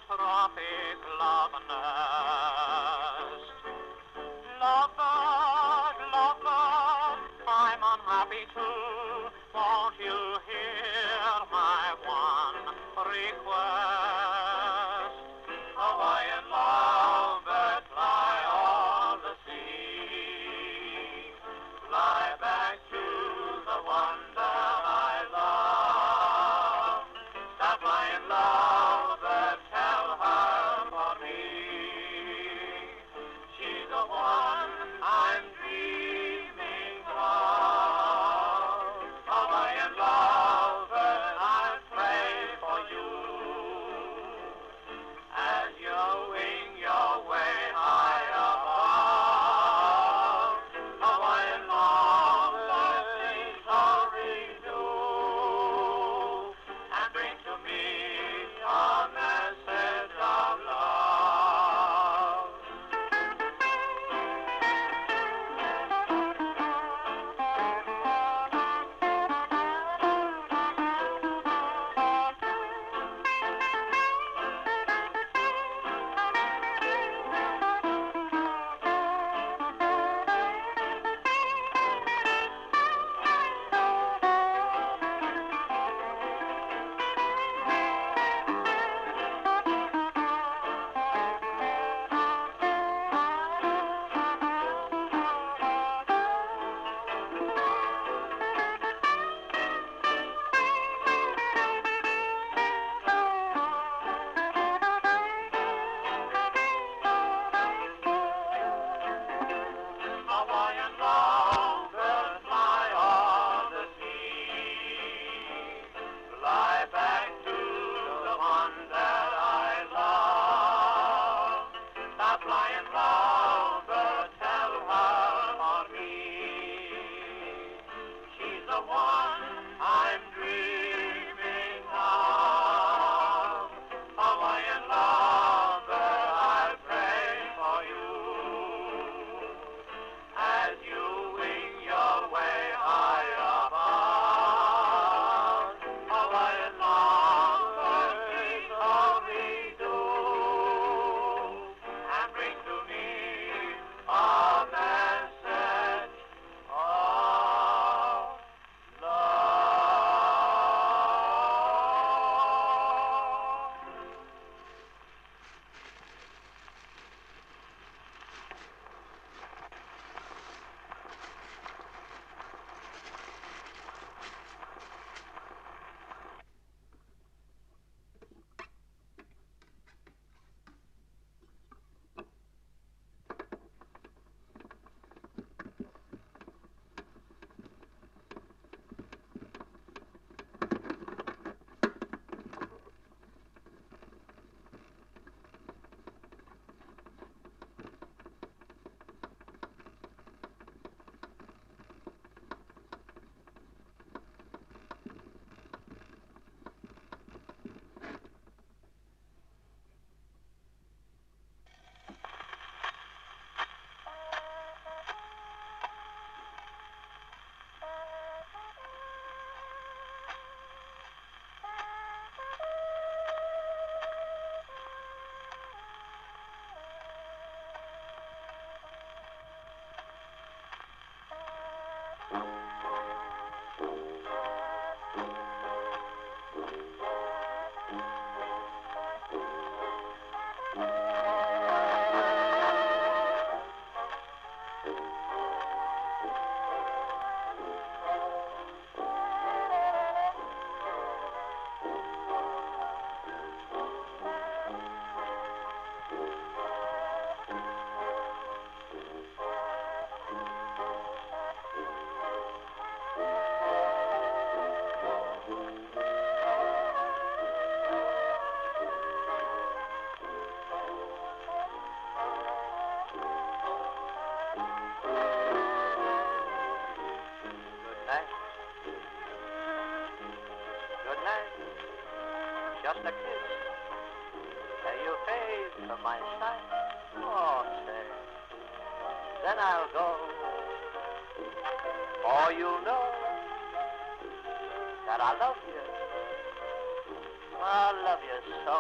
tropic love nest. Lovebird, lovebird, I'm unhappy too. Won't you hear my one request? Hawaiian lovebird, fly on the sea. Fly back to the one that I love. Stop flying lovebird, tell her for me. She's the one I'm dreaming of. Hawaiian lovebird, I'll pray for you as you wing your way high above. Hawaiian lovebird, please hurry do and bring to me a message of love. Hawaiian lovebird, fly on the sea. Fly back to the one that I love. Stop flying lovebird, tell her for me. She's the one I'm dreaming of. Hawaiian lovebird, I'll pray for you as you wing your way high above. Hawaiian lovebird, please hurry do and bring to me a message of love. Just a kiss, say you fade from my sight, oh say, then I'll go, for you know that I love you so.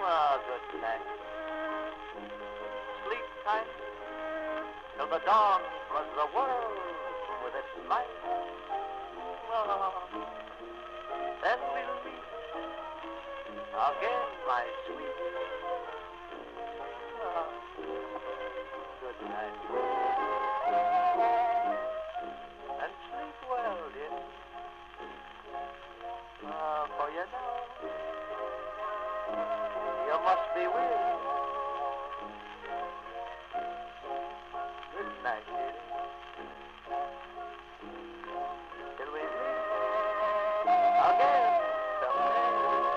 Oh, good night. Sleep tight till the dawn floods the world with its light. Oh, then we'll meet again, my sweet. Oh, good night. And sleep well, dear. For you know, you must be weary. Good night, dear. Till we meet again someday.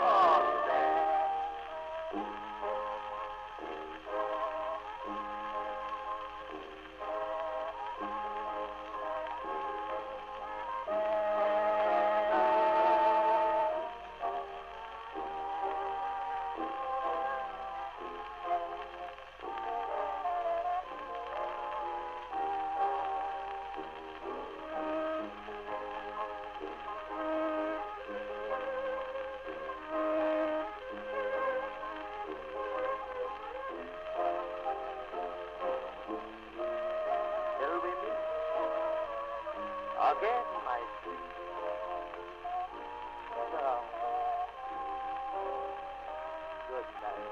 Oh, say. Till we meet again, my sweet. So, good night.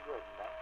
Good night.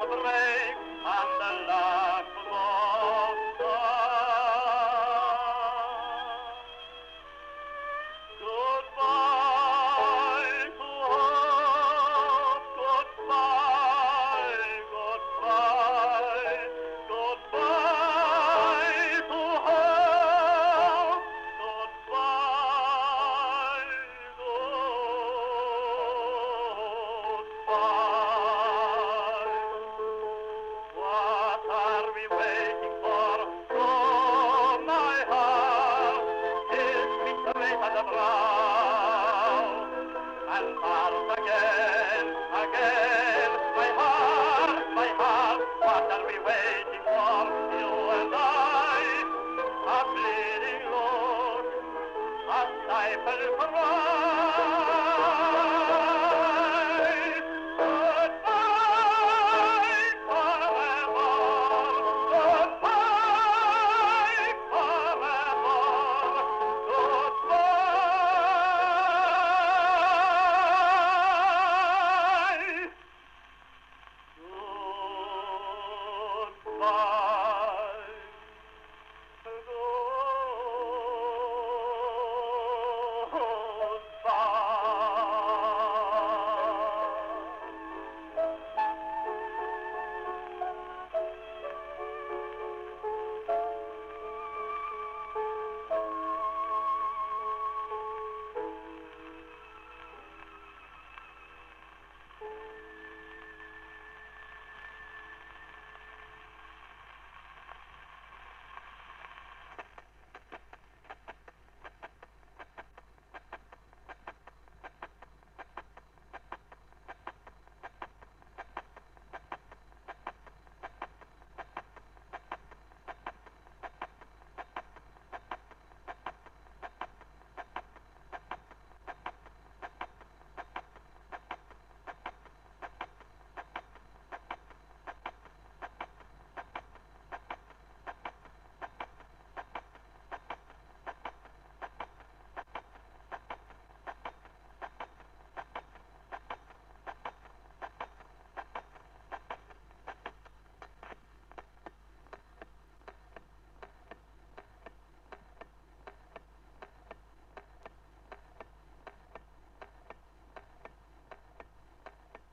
Break and the lamp goes goodbye to hope, goodbye, goodbye, goodbye to hope, goodbye, goodbye. What are we waiting for? Oh, my heart is betrayed at the brow, and